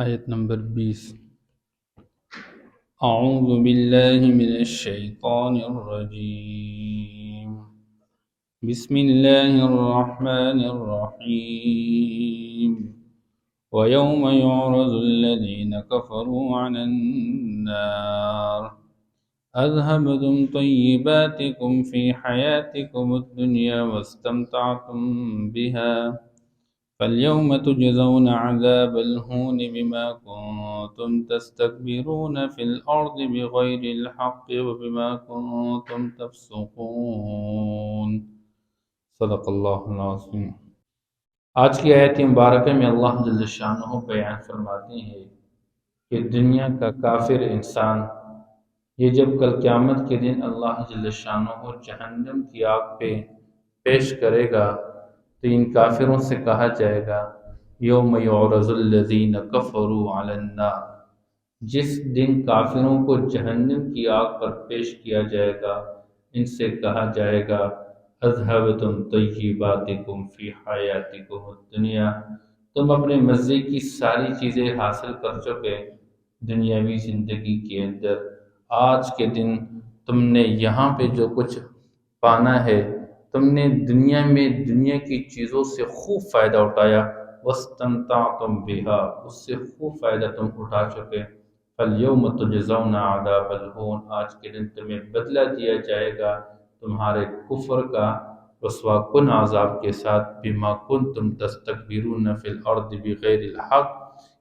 آیت نمبر 20۔ اعوذ باللہ من الشیطان الرجیم، بسم اللہ الرحمن الرحیم۔ وَيَوْمَ يُعْرَضُ الَّذِينَ كَفَرُوا عَلَى النَّارِ أَذْهَبْتُمْ طَيِّبَاتِكُمْ فِي حَيَاتِكُمُ الدُّنْيَا وَاسْتَمْتَعْتُمْ بِهَا فَالْيَوْمَ تُجْزَوْنَ عَذَابَ الْهُونِ بِمَا كُنتُمْ تَسْتَكْبِرُونَ فِي الْأَرْضِ بِغَيْرِ الْحَقِّ وَبِمَا كُنتُمْ تَفْسُقُونَ۔ صدق اللہ العظیم۔ آج کی آیت مبارکہ میں اللہ جل شانہ بیان فرماتے ہیں کہ دنیا کا کافر انسان یہ جب کل قیامت کے دن اللہ جل شانہ جہنم کی آگ پہ پیش کرے گا تو ان کافروں سے کہا جائے گا یوم یعرض الذین کفروا علی النار، جس دن کافروں کو جہنم کی آگ پر پیش کیا جائے گا ان سے کہا جائے گا اذھبتم طیباتکم فی حیاتکم الدنیا، تم اپنے مزے کی ساری چیزیں حاصل کر چکے دنیاوی زندگی کے اندر، آج کے دن تم نے یہاں پہ جو کچھ پانا ہے تم نے دنیا میں دنیا کی چیزوں سے خوب فائدہ اٹھایا، واستمتعتم بها، اس سے خوب فائدہ تم اٹھا چکے، فالیوم تجزون عذاب الہون، آج کے دن تمہیں بدلہ دیا جائے گا تمہارے کفر کا رسوا کن عذاب کے ساتھ، بما کنتم تستکبرون فی الارض بغیر الحق،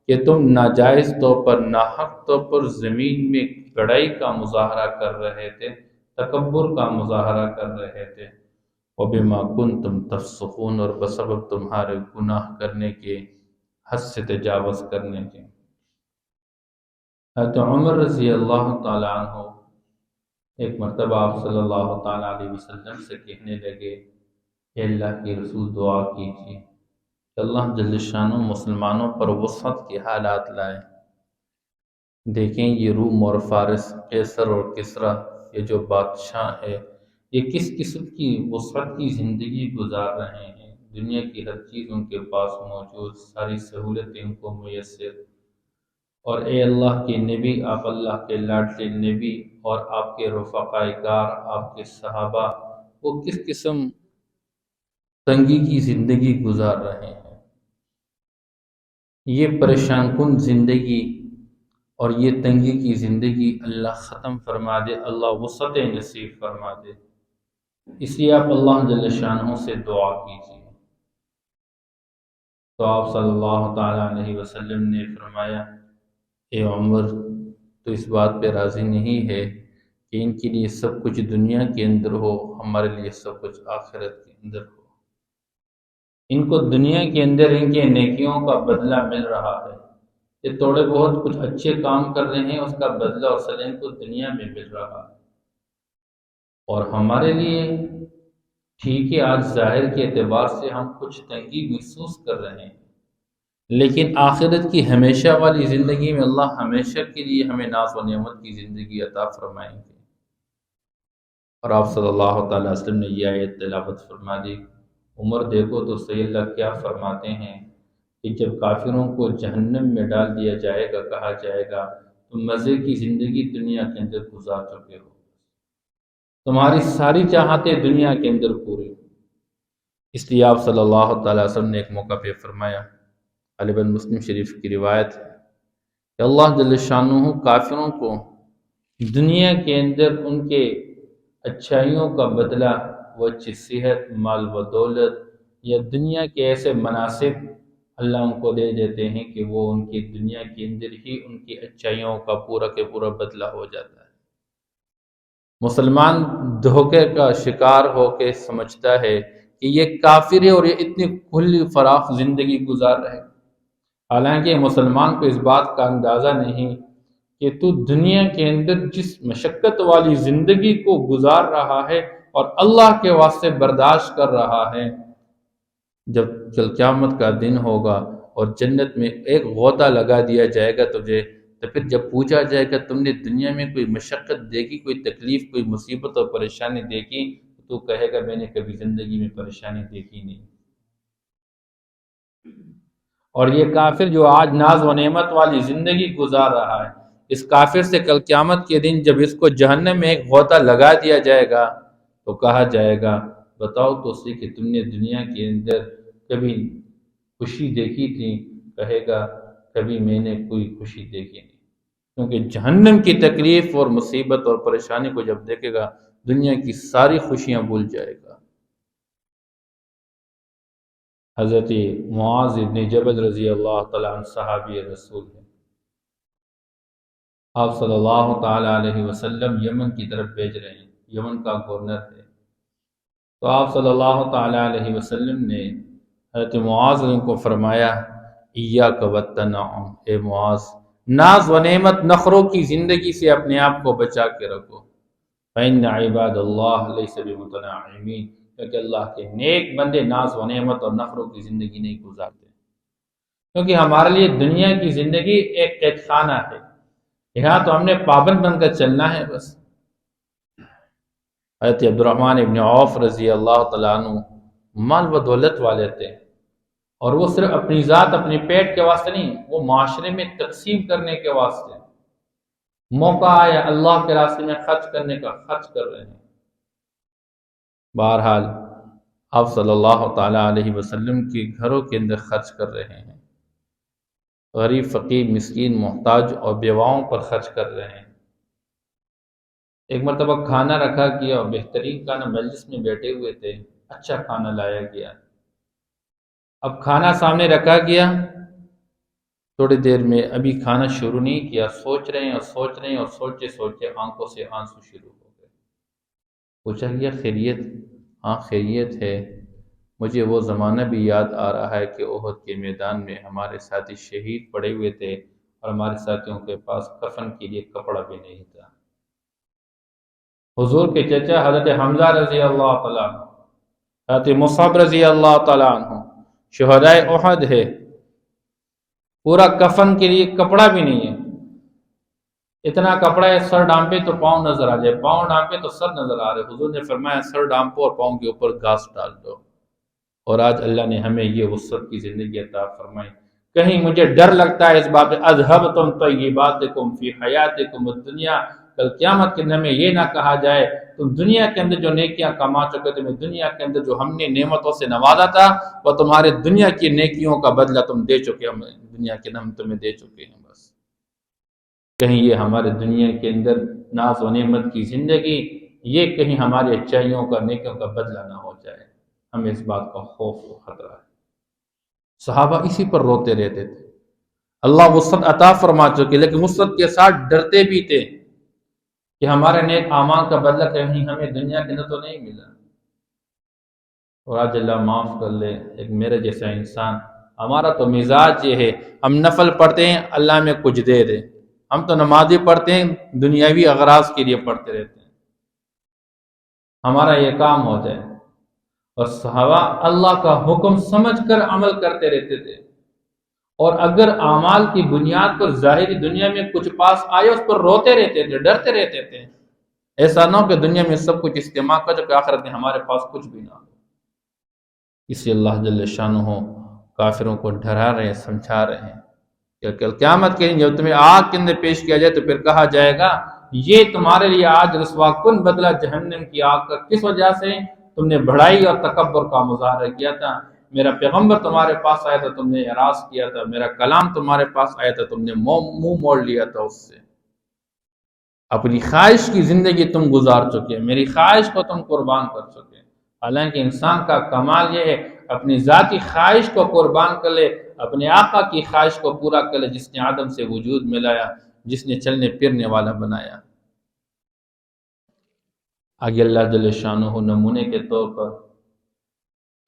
کہ تم ناجائز طور پر ناحق طور پر زمین میں بڑائی کا مظاہرہ کر رہے تھے، تکبر کا مظاہرہ کر رہے تھے، وَبِمَا كُنْتُمْ تَفْسُقُونَ، اور بسبب تمہارے گناہ کرنے کے، حد سے تجاوز کرنے کے۔ حضرت عمر رضی اللہ تعالیٰ عنہ ایک مرتبہ آپ صلی اللہ تعالیٰ علیہ وسلم سے کہنے لگے اے اللہ کے رسول دعا کیجیے کہ اللہ جل شانہ مسلمانوں پر وسعت کے حالات لائے۔ دیکھیں یہ روم اور فارس، قیصر اور کسریٰ، یہ جو بادشاہ ہے یہ کس قسم کی وسعت کی زندگی گزار رہے ہیں، دنیا کی ہر چیز ان کے پاس موجود، ساری سہولتیں ان کو میسر، اور اے اللہ کے نبی، آپ اللہ کے لاڈلے نبی اور آپ کے رفقائے کار، آپ کے صحابہ، وہ کس قسم تنگی کی زندگی گزار رہے ہیں۔ یہ پریشان کن زندگی اور یہ تنگی کی زندگی اللہ ختم فرما دے، اللہ وسعت نصیب فرما دے، اس لیے آپ اللہ جل شانہ سے دعا کیجیے۔ تو آپ صلی اللہ تعالیٰ علیہ وسلم نے فرمایا اے عمر تو اس بات پہ راضی نہیں ہے کہ ان کے لیے سب کچھ دنیا کے اندر ہو، ہمارے لیے سب کچھ آخرت کے اندر ہو۔ ان کو دنیا کے اندر ان کے نیکیوں کا بدلہ مل رہا ہے، یہ تھوڑے بہت کچھ اچھے کام کر رہے ہیں اس کا بدلہ اور سزا ان کو دنیا میں مل رہا ہے، اور ہمارے لیے ٹھیک ہے آج ظاہر کے اعتبار سے ہم کچھ تنگی محسوس کر رہے ہیں، لیکن آخرت کی ہمیشہ والی زندگی میں اللہ ہمیشہ کے لیے ہمیں ناز و نعمت کی زندگی عطا فرمائیں گے۔ اور آپ صلی اللہ تعالیٰ علیہ وسلم نے یہ آیت تلاوت فرما دی۔ عمر دیکھو تو صحیح اللہ کیا فرماتے ہیں کہ جب کافروں کو جہنم میں ڈال دیا جائے گا کہا جائے گا تم مزے کی زندگی دنیا کے اندر گزار چکے ہو، تمہاری ساری چاہتیں دنیا کے اندر پوری، اس لیے آپ صلی اللہ تعالیٰ علیہ وسلم نے ایک موقع پہ فرمایا، غالباً مسلم شریف کی روایت ہے کہ اللہ جل شانہ کافروں کو دنیا کے اندر ان کے اچھائیوں کا بدلہ، وہ اچھی صحت، مال و دولت یا دنیا کے ایسے مناصب اللہ ان کو دے دیتے ہیں کہ وہ ان کی دنیا کے اندر ہی ان کی اچھائیوں کا پورا کے پورا بدلہ ہو جاتا ہے۔ مسلمان دھوکے کا شکار ہو کے سمجھتا ہے کہ یہ کافر ہے اور یہ اتنی کھلی فراخ زندگی گزار رہے، حالانکہ مسلمان کو اس بات کا اندازہ نہیں کہ تو دنیا کے اندر جس مشقت والی زندگی کو گزار رہا ہے اور اللہ کے واسطے برداشت کر رہا ہے، جب کل قیامت کا دن ہوگا اور جنت میں ایک غوطہ لگا دیا جائے گا تجھے، تو پھر جب پوچھا جائے گا تم نے دنیا میں کوئی مشقت دیکھی، کوئی تکلیف، کوئی مصیبت اور پریشانی دیکھی، تو کہے گا میں نے کبھی زندگی میں پریشانی دیکھی نہیں۔ اور یہ کافر جو آج ناز و نعمت والی زندگی گزار رہا ہے، اس کافر سے کل قیامت کے دن جب اس کو جہنم میں ایک غوطہ لگا دیا جائے گا تو کہا جائے گا بتاؤ تو صحیح کہ تم نے دنیا کے اندر کبھی خوشی دیکھی تھی؟ کہے گا کبھی میں نے کوئی خوشی دیکھی نہیں، کیونکہ جہنم کی تکلیف اور مصیبت اور پریشانی کو جب دیکھے گا دنیا کی ساری خوشیاں بھول جائے گا۔ حضرت معاذ ابن جبل رضی اللہ تعالیٰ عنہ صحابی رسول ہیں، آپ صلی اللہ تعالیٰ علیہ وسلم یمن کی طرف بھیج رہے ہیں، یمن کا گورنر ہے، تو آپ صلی اللہ تعالیٰ علیہ وسلم نے حضرت معاذ کو فرمایا ایاک والتنعم، اے معاذ ناز و نعمت نخروں کی زندگی سے اپنے آپ کو بچا کے رکھو، فإن عباد اللہ لیس بمتنعمین، کیونکہ اللہ کے نیک بندے ناز و نعمت اور نخروں کی زندگی نہیں گزارتے، کیونکہ ہمارے لیے دنیا کی زندگی ایک قید خانہ ہے، یہاں تو ہم نے پابند بن کر چلنا ہے بس۔ حضرت عبد الرحمن ابن عوف رضی اللہ تعالیٰ عنہ مال و دولت والے تھے، اور وہ صرف اپنی ذات اپنے پیٹ کے واسطے نہیں، وہ معاشرے میں تقسیم کرنے کے واسطے، موقع آیا اللہ کے راستے میں خرچ کرنے کا خرچ کر رہے ہیں۔ بہرحال آپ صلی اللہ تعالیٰ علیہ وسلم کے گھروں کے اندر خرچ کر رہے ہیں، غریب فقیر مسکین محتاج اور بیواؤں پر خرچ کر رہے ہیں۔ ایک مرتبہ کھانا رکھا گیا اور بہترین کھانا، مجلس میں بیٹھے ہوئے تھے، اچھا کھانا لایا گیا، اب کھانا سامنے رکھا گیا، تھوڑی دیر میں ابھی کھانا شروع نہیں کیا، سوچ رہے ہیں اور سوچ رہے ہیں اور سوچتے سوچتے آنکھوں سے آنسو شروع ہو گئے۔ پوچھا گیا خیریت؟ ہاں خیریت ہے، مجھے وہ زمانہ بھی یاد آ رہا ہے کہ احد کے میدان میں ہمارے ساتھی شہید پڑے ہوئے تھے اور ہمارے ساتھیوں کے پاس کفن کے لیے کپڑا بھی نہیں تھا۔ حضور کے چچا حضرت حمزہ رضی اللہ تعالیٰ عنہ، حضرت مصعب رضی اللہ تعالیٰ عنہ شہدائے احد ہے، پورا کفن کے لیے کپڑا بھی نہیں ہے، اتنا کپڑا ہے سر ڈانپے تو پاؤں نظر آ جائے، پاؤں ڈانپے تو سر نظر آ رہے۔ حضور نے فرمایا سر ڈانپو اور پاؤں کے اوپر گھاس ڈال دو، اور آج اللہ نے ہمیں یہ وسعت کی زندگی عطا فرمائی۔ کہیں مجھے ڈر لگتا ہے اس بات پہ، اذھبتم طیباتکم فی حیاتکم الدنیا، کل قیامت کے دن میں یہ نہ کہا جائے تم دنیا کے اندر جو نیکیاں کما چکے، تمہیں دنیا کے اندر جو ہم نے نعمتوں سے نوازا تھا وہ تمہارے دنیا کی نیکیوں کا بدلہ تم دے چکے، ہم دنیا کے اندر ہم تمہیں دے چکے ہیں بس۔ کہیں یہ ہمارے دنیا کے اندر ناز و نعمت کی زندگی یہ کہیں ہماری اچھائیوں کا نیکیوں کا بدلہ نہ ہو جائے، ہمیں اس بات کا خوف و خطرہ ہے۔ صحابہ اسی پر روتے رہتے تھے، اللہ وسعت عطا فرما چکے لیکن وسعت کے ساتھ ڈرتے بھی تھے کہ ہمارے نیک اعمال کا بدلہ کہیں ہمیں دنیا کے اندر تو نہیں ملا۔ اور آج اللہ معاف کر لے، ایک میرے جیسا انسان، ہمارا تو مزاج یہ ہے ہم نفل پڑھتے ہیں اللہ میں کچھ دے دے، ہم تو نمازی پڑھتے ہیں دنیاوی اغراض کے لیے پڑھتے رہتے ہیں، ہمارا یہ کام ہو جائے۔ اور صحابہ اللہ کا حکم سمجھ کر عمل کرتے رہتے تھے، اور اگر اعمال کی بنیاد پر ظاہری دنیا میں کچھ پاس آئے اس پر روتے رہتے تھے، ڈرتے رہتے تھے، ایسا نہ ہو کہ دنیا میں سب کچھ استعمال کر کہ آخرت میں ہمارے پاس کچھ بھی نہ ہو۔ اسی اللہ جل شانہ کافروں کو ڈرا رہے ہیں، سمجھا رہے ہیں کہ کل قیامت کے دن جب تمہیں آگ کے اندر پیش کیا جائے تو پھر کہا جائے گا یہ تمہارے لیے آج رسوا کن بدلہ جہنم کی آگ کا، کس وجہ سے تم نے بڑائی اور تکبر کا مظاہرہ کیا تھا، میرا پیغمبر تمہارے پاس آیا تھا تم نے اعراض کیا تھا، میرا کلام تمہارے پاس آیا تھا تم نے منہ موڑ لیا تھا اس سے، اپنی خواہش کی زندگی تم گزار چکے، میری خواہش کو تم قربان کر چکے۔ حالانکہ انسان کا کمال یہ ہے اپنی ذاتی خواہش کو قربان کر لے، اپنے آقا کی خواہش کو پورا کر لے جس نے آدم سے وجود ملایا، جس نے چلنے پھرنے والا بنایا۔ آگے اللہ جل شانہ نمونے کے طور پر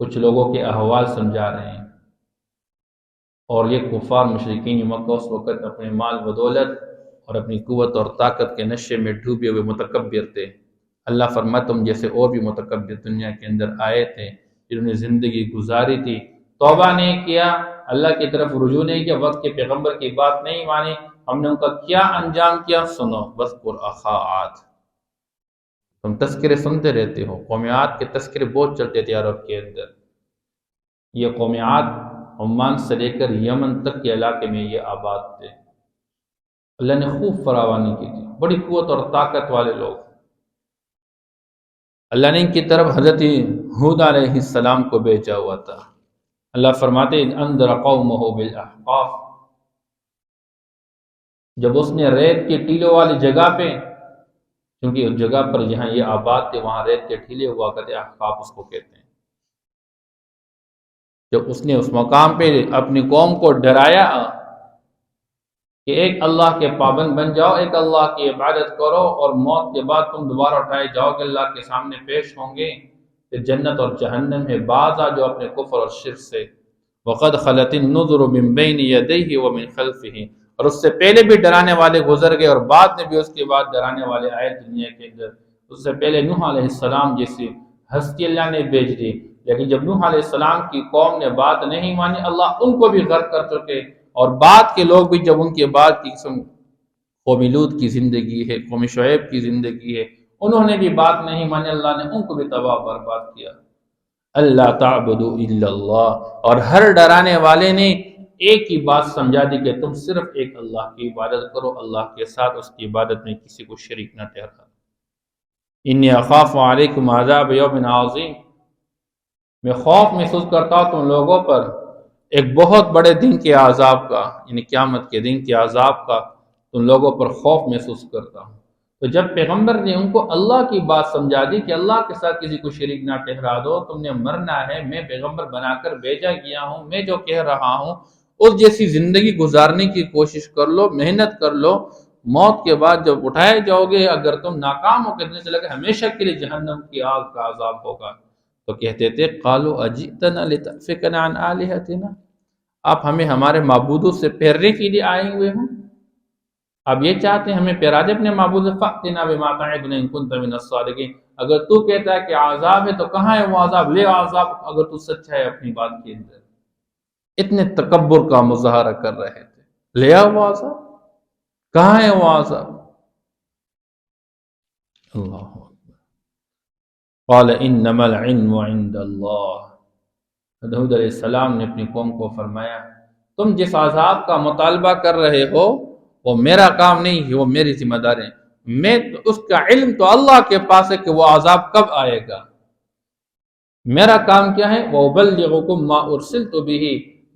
کچھ لوگوں کے احوال سمجھا رہے ہیں، اور یہ کفار مشرکین مکہ اس وقت اپنے مال و دولت اور اپنی قوت اور طاقت کے نشے میں ڈوبے ہوئے متکبر تھے۔ اللہ فرماتا تم جیسے اور بھی متکبر دنیا کے اندر آئے تھے جنہوں نے زندگی گزاری تھی، توبہ نہیں کیا، اللہ کی طرف رجوع نہیں کیا، وقت کے پیغمبر کی بات نہیں مانی، ہم نے ان کا کیا انجام کیا سنو، وَاذْكُرْ أَخَا عَادٍ۔ تم تذکرے سنتے رہتے ہو، قوم عاد کے تذکرے بہت چلتے تھے عرب کے اندر۔ یہ قوم عاد عمان سے لے کر یمن تک کے علاقے میں یہ آباد تھے۔ اللہ نے خوب فراوانی کی تھی، بڑی قوت اور طاقت والے لوگ۔ اللہ نے ان کی طرف حضرت ہود علیہ السلام کو بھیجا ہوا تھا۔ اللہ فرماتے ہیں انذر قومہ بالاحقاف، جب اس نے ریت کے ٹیلوں والی جگہ پہ، کیونکہ اس جگہ پر جہاں یہ آباد تھے وہاں ریت کے ٹیلے ہوا کرتے، احقاف اس کو کہتے ہیں، جب اس نے اس مقام پہ اپنی قوم کو ڈرایا کہ ایک اللہ کے پابند بن جاؤ، ایک اللہ کی عبادت کرو، اور موت کے بعد تم دوبارہ اٹھائے جاؤ کہ اللہ کے سامنے پیش ہوں گے، کہ جنت اور جہنم ہے، باز آ جو اپنے کفر اور شرک سے۔ وقد خلت النذر من بین یدیہ ومن خلفہ، اور اس سے پہلے بھی ڈرانے والے گزر گئے اور بعد میں بھی اس کے بعد ڈرانے والے آئے دنیا کے اندر۔ اس سے پہلے نوح علیہ السلام جیسی ہستی اللہ نے بھیج دی، لیکن جب نوح علیہ السلام کی قوم نے بات نہیں مانی، اللہ ان کو بھی غرق کر چکے، اور بعد کے لوگ بھی جب ان کے بعد کی قوم لوط کی زندگی ہے، قوم شعیب کی زندگی ہے، انہوں نے بھی بات نہیں مانی، اللہ نے ان کو بھی تباہ برباد کیا۔ اللہ تعبدوا الا اللہ، اور ہر ڈرانے والے نے ایک ہی بات سمجھا دی کہ تم صرف ایک اللہ کی عبادت کرو، اللہ کے ساتھ اس کی عبادت میں کسی کو شریک نہ ٹھہراؤ۔ انی اخاف علیکم عذاب یوم عظیم، میں خوف محسوس کرتا ہوں تم لوگوں پر ایک بہت بڑے دن کے عذاب کا، یعنی قیامت کے دن کے عذاب کا تم لوگوں پر خوف محسوس کرتا ہوں۔ تو جب پیغمبر نے ان کو اللہ کی بات سمجھا دی کہ اللہ کے ساتھ کسی کو شریک نہ ٹھہرا دو، تم نے مرنا ہے، میں پیغمبر بنا کر بھیجا گیا ہوں، میں جو کہہ رہا ہوں اس جیسی زندگی گزارنے کی کوشش کر لو، محنت کر لو، موت کے بعد جب اٹھائے جاؤ گے اگر تم ناکام ہو کے چلے گئے ہمیشہ کے لیے جہنم کی آگ کا عذاب ہوگا۔ تو کہتے تھے قالوا اجئتنا لتأفکنا عن آلہتنا، آپ ہمیں ہمارے معبودوں سے پھیرنے کے لیے آئے ہوئے ہوں، آپ یہ چاہتے ہیں ہمیں پھیرا دے اپنے معبود سے، فأتنا بما تعدنا ان كنت من الصادقین، اگر تو کہتا ہے کہ عذاب ہے تو کہاں ہے وہ عذاب، لے عذاب اگر تو سچا ہے اپنی بات کے اندر۔ اتنے تکبر کا مظاہرہ کر رہے تھے، لے آؤ وہ عذاب، کہاں ہے وہ عذاب۔ اللہ قال انما العلم عند اللہ، ہود علیہ السلام نے اپنی قوم کو فرمایا تم جس عذاب کا مطالبہ کر رہے ہو وہ میرا کام نہیں ہے، وہ میری ذمہ داری ہے، میں اس کا علم تو اللہ کے پاس ہے کہ وہ عذاب کب آئے گا، میرا کام کیا ہے، وَأُبَلِّغُكُم مَّا أُرْسِلْتُ بِهِ،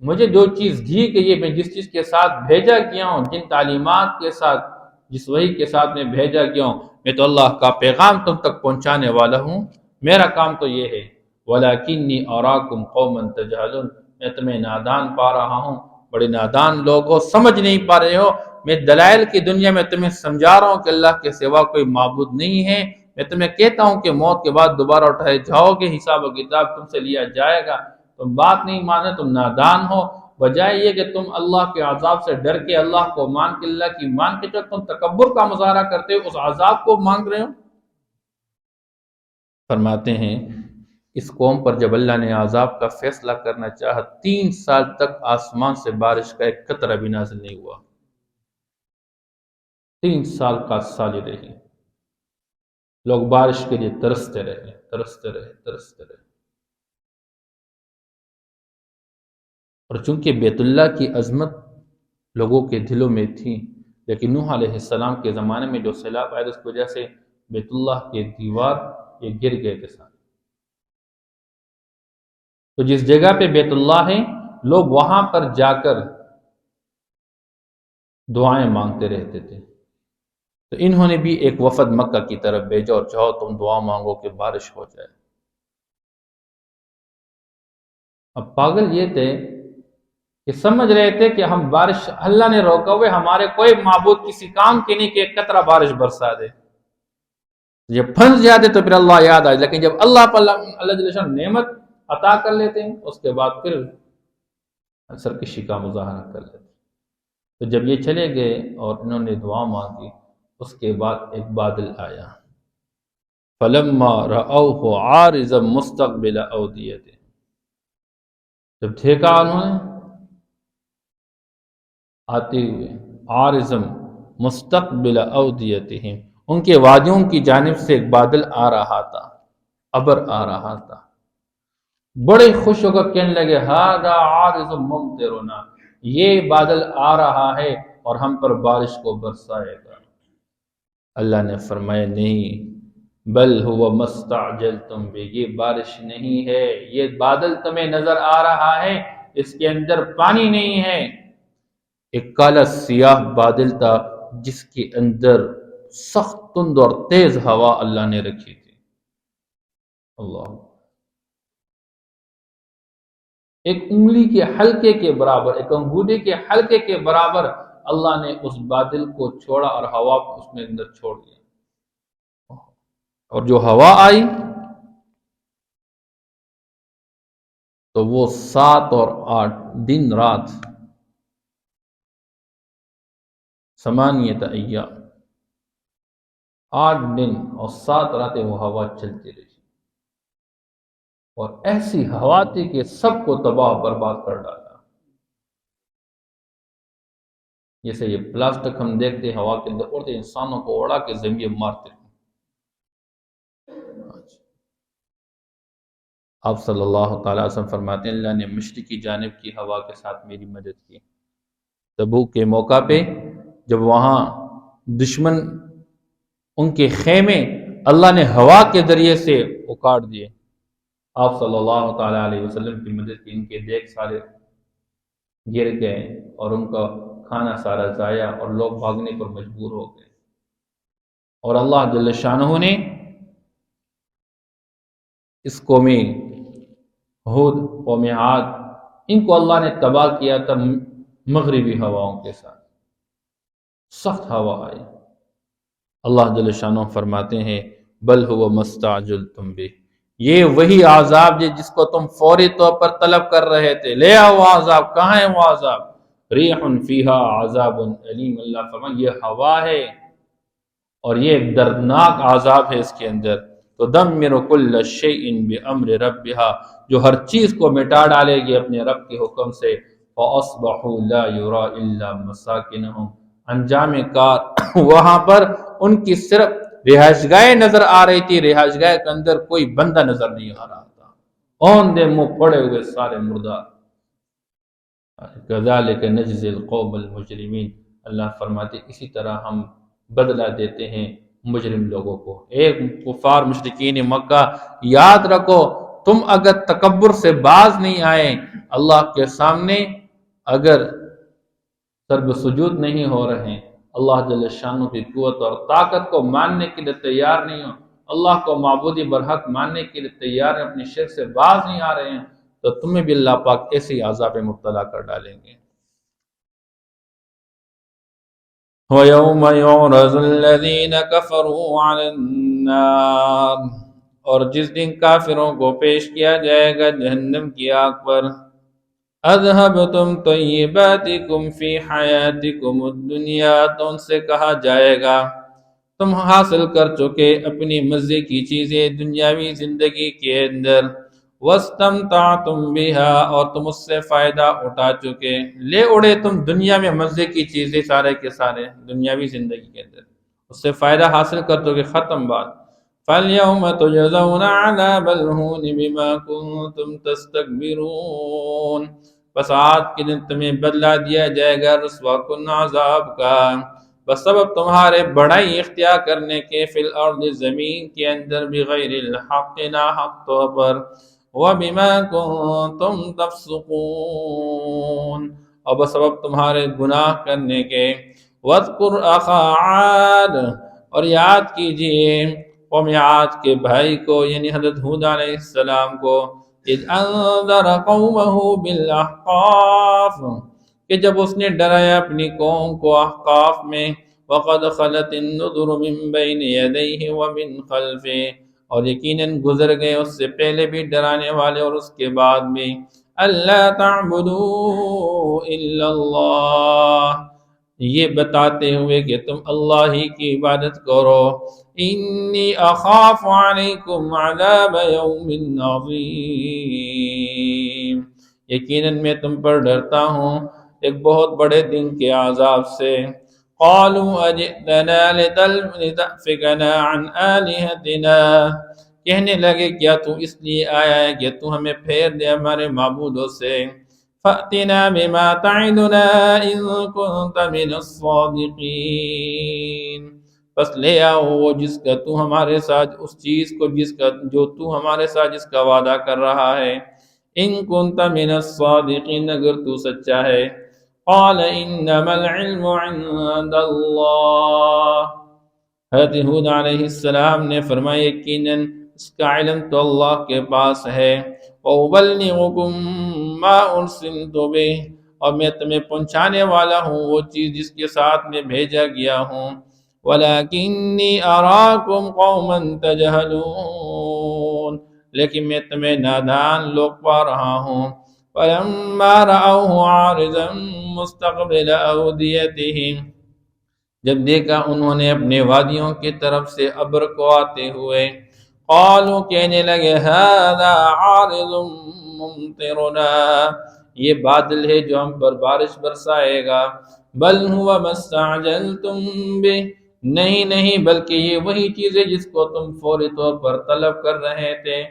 مجھے جو چیز دی گئی ہے، میں جس چیز کے ساتھ بھیجا گیا ہوں، جن تعلیمات کے ساتھ، جس وحی کے ساتھ میں بھیجا گیا ہوں، میں تو اللہ کا پیغام تم تک پہنچانے والا ہوں، میرا کام تو یہ ہے۔ وَلَكِنِّي أَرَاكُمْ قَوْمًا تَجْهَلُونَ، میں تمہیں نادان پا رہا ہوں، بڑے نادان لوگ ہو، سمجھ نہیں پا رہے ہو، میں دلائل کی دنیا میں تمہیں سمجھا رہا ہوں کہ اللہ کے سوا کوئی معبود نہیں ہے، میں تمہیں کہتا ہوں کہ موت کے بعد دوبارہ اٹھائے جاؤ گے، حساب و کتاب تم سے لیا جائے گا، تم بات نہیں مانے، تم نادان ہو، بجائے یہ کہ تم اللہ کے عذاب سے ڈر کے اللہ کو مان کے اللہ کی مان کے جو تم تکبر کا مظاہرہ کرتے ہو اس عذاب کو مانگ رہے ہو۔ فرماتے ہیں اس قوم پر جب اللہ نے عذاب کا فیصلہ کرنا چاہا 3 سال تک آسمان سے بارش کا ایک قطرہ بھی نازل نہیں ہوا، 3 سال کا سالی رہی، لوگ بارش کے لیے ترستے رہے، ترستے رہے، ترستے رہے، اور چونکہ بیت اللہ کی عظمت لوگوں کے دلوں میں تھی، لیکن نوح علیہ السلام کے زمانے میں جو سیلاب آئے اس کی وجہ سے بیت اللہ کے دیوار یہ گر گئے تھے سارے، تو جس جگہ پہ بیت اللہ ہے لوگ وہاں پر جا کر دعائیں مانگتے رہتے تھے، تو انہوں نے بھی ایک وفد مکہ کی طرف بھیجا اور جاؤ تم دعا مانگو کہ بارش ہو جائے۔ اب پاگل یہ تھے کہ سمجھ رہے تھے کہ ہم بارش اللہ نے روکا ہوئے، ہمارے کوئی معبود کسی کام کے نہیں کہ ایک قطرہ بارش برسا دے، جب پھنس جاتے تو پھر اللہ یاد آئے، لیکن جب اللہ پر اللہ جل شانہ نعمت عطا کر لیتے ہیں اس کے بعد پھر سرکشی کا مظاہرہ کر لیتے ہیں۔ تو جب یہ چلے گئے اور انہوں نے دعا مانگی اس کے بعد ایک بادل آیا، فَلَمَّا رَأَوْهُ عَارِضًا مُسْتَقْبِلَ أَوْدِيَتِهِمْ، جب دیکھا انہوں نے آتے ہوئے عارضًا مستقبل اودیتہم، ان کے وادیوں کی جانب سے ایک بادل آ رہا تھا، ابر آ رہا تھا، بڑے خوش ہو کر کہنے لگے ھذا عارض ممطرنا، یہ بادل آ رہا ہے اور ہم پر بارش کو برسائے گا۔ اللہ نے فرمایا نہیں، بل هو مستعجلتم بہ، یہ بارش نہیں ہے، یہ بادل تمہیں نظر آ رہا ہے، اس کے اندر پانی نہیں ہے۔ ایک کالا سیاہ بادل تھا جس کے اندر سخت تند اور تیز ہوا اللہ نے رکھی تھی۔ اللہ، ایک انگلی کے حلقے کے برابر، ایک انگوٹھے کے حلقے کے برابر اللہ نے اس بادل کو چھوڑا اور ہوا کو اس میں اندر چھوڑ دیا، اور جو ہوا آئی تو وہ 7 اور 8 دن رات، 8 ایام، 8 دن اور 7 راتیں وہ ہوا چلتی رہی، اور ایسی ہوا تھی کہ سب کو تباہ برباد کر ڈالا۔ جیسے یہ پلاسٹک ہم دیکھتے ہیں ہوا کے اندر اڑتے، انسانوں کو اڑا کے زمین مارتے ہیں۔ آپ صلی اللہ تعالیٰ وسلم فرماتے ہیں اللہ نے مشرقی جانب کی ہوا کے ساتھ میری مدد کی۔ تبوک کے موقع پہ جب وہاں دشمن، ان کے خیمے اللہ نے ہوا کے ذریعے سے اکاڑ دیے، آپ صلی اللہ تعالیٰ علیہ وسلم کی مدد کی، ان کے دیگ سارے گر گئے اور ان کا کھانا سارا ضائع، اور لوگ بھاگنے پر مجبور ہو گئے، اور اللہ جل شانہ نے اس قومی ہود، قوم عاد، ان کو اللہ نے تباہ کیا تھا مغربی ہواؤں کے ساتھ، سخت ہوا آئی۔ اللہ جل شانہ فرماتے ہیں بل هو مستعجلتم بہ، یہ وہی عذاب ہے جس کو تم فوری طور پر طلب کر رہے تھے، لے آؤ وہ عذاب، کہاں ہے وہ عذاب؟ ریح فیہا عذاب علیم، اللہ فرمائے یہ ہوا ہے اور یہ ایک دردناک عذاب ہے اس کے اندر، تدمر کل شیء بامر ربھا، جو ہر چیز کو مٹا ڈالے گی اپنے رب کے حکم سے، فاصبحوا لا یرا الا مساکنہم، انجام کار وہاں پر ان کی صرف رہائش گاہیں نظر آ رہی تھی، رہائش گاہ کے اندر کوئی بندہ نظر نہیں آ رہا تھا، اوندے منہ پڑے ہوئے سارے مردار۔ کذالک نجزی القوم المجرمین، اللہ فرماتے اسی طرح ہم بدلہ دیتے ہیں مجرم لوگوں کو۔ ایک کفار مشرکین مکہ، یاد رکھو تم اگر تکبر سے باز نہیں آئے، اللہ کے سامنے اگر سرب سجود نہیں ہو رہے، اللہ جل شانہ کی قوت اور طاقت کو ماننے کے لیے تیار نہیں ہو، اللہ کو معبودی برحق ماننے کے لیے تیار ہیں، اپنی شرک سے باز نہیں آ رہے ہیں، تو تمہیں بھی اللہ پاک ایسی عذاب مبتلا کر ڈالیں گے۔ وَيَوْمَ يُعْرَضُ الَّذِينَ كَفَرُوا عَلَى النَّارِ، اور جس دن کافروں کو پیش کیا جائے گا جہنم کی آگ پر، اذهبتم طیباتکم فی حیاتکم الدنیا، تو ان سے کہا جائے گا تم حاصل کر چکے اپنی مزے کی چیزیں دنیاوی زندگی کے اندر، واستمتعتم بها، اور تم اس سے فائدہ اٹھا چکے، لے اڑے تم دنیا میں مزے کی چیزیں سارے کے سارے دنیاوی زندگی کے اندر، اس سے فائدہ حاصل کر چکے، ختم بات۔ فَالْيَوْمَ تُجْزَوْنَ عَذَابَ الْهُونِ بِمَا كُنْتُمْ تَسْتَكْبِرُونَ، بس آج کے دن تمہیں بدلہ دیا جائے گا رسوا کن عذاب کا، بسبب تمہارے بڑائی اختیار کرنے کے، فی الارض زمین کے اندر، بغیر الحق ناحق طور پر، وَبِمَا كُنْتُمْ تَفْسُقُونَ، اور بسبب تمہارے گناہ کرنے کے، وَاذْكُرْ أَخَا عَادٍ، اور یاد کیجئے قوم عاد کے بھائی کو، یعنی حضرت ہود علیہ السلام کو، اِذْ أَنذَرَ قَوْمَهُ بِالْأَحْقَافِ، کہ جب اس نے ڈرایا اپنی قوم کو احقاف میں، وَقَدْ خَلَتِ النُّذُرُ مِن بَيْنِ يَدَيْهِ وَمِن خَلْفِهِ، اور یقیناً گزر گئے اس سے پہلے بھی ڈرانے والے اور اس کے بعد بھی، أَلَّا تَعْبُدُوا إِلَّا اللَّهَ، یہ بتاتے ہوئے کہ تم اللہ ہی کی عبادت کرو، انی اخاف علیکم عذاب یوم عظیم، یقیناً میں تم پر ڈرتا ہوں ایک بہت بڑے دن کے عذاب سے۔ قالوا اجئتنا لتأفکنا عن آلہتنا، کہنے لگے کیا تو اس لیے آیا ہے کہ تو ہمیں پھیر دے ہمارے معبودوں سے؟ فَأْتِنَا بِمَا تَعِدُنَا إِن كُنتَ مِنَ الصَّادِقِينَ، بس لے آؤ وہ جس کا تو ہمارے ساتھ، اس چیز کو جو تو ہمارے ساتھ جس کا وعدہ کر رہا ہے، ان كنت من الصادقین، اگر تو سچا ہے۔ قال انما العلم عند اللہ، حضرت ہود علیہ السلام نے فرمایا یقیناً اس کا علم تو اللہ کے پاس ہے۔ وَأُبَلِّغُكُم مَّا أُرْسِلْتُ بِهِ، اور میں تمہیں پہنچانے والا ہوں وہ چیز جس کے ساتھ میں بھیجا گیا ہوں۔ وَلَكِنِّي أَرَاكُمْ قَوْمًا تَجْهَلُونَ، لیکن میں تمہیں نادان لوگ پا رہا ہوں۔ فَلَمَّا رَأَوْهُ عَارِضًا مُسْتَقْبِلَ أَوْدِيَتِهِمْ، جب دیکھا انہوں نے اپنے وادیوں کی طرف سے ابر کو آتے ہوئے، قالوا، کہنے لگے، هذا عارض ممطرنا، یہ بادل ہے جو ہم پر بارش برسائے گا۔ بل هو ما استعجلتم به، نہیں بلکہ یہ وہی چیز ہے جس کو تم فوری طور پر طلب کر رہے تھے۔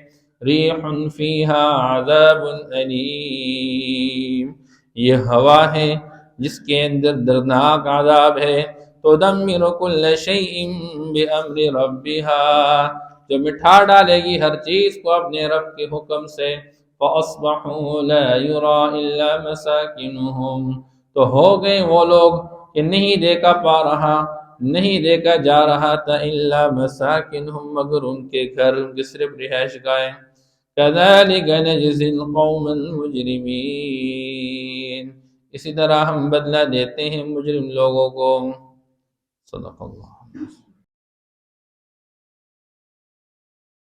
ریح فیہا عذاب علیم، یہ ہوا ہے جس کے اندر دردناک عذاب ہے۔ تدمر کل شیء بامر ربها، جو مٹھا ڈالے گی ہر چیز کو اپنے رب کے حکم سے۔ فاصبحوا لا يرى الا مساكنهم، تو ہو گئے وہ لوگ کہ نہیں دیکھا جا رہا تھا الا مساکنہم، مگر ان کے گھر، ان کی صرف رہائش گاہیں۔ كذلك نجزي القوم المجرمين، اسی طرح ہم بدلہ دیتے ہیں مجرم لوگوں کو۔ صدق اللہ۔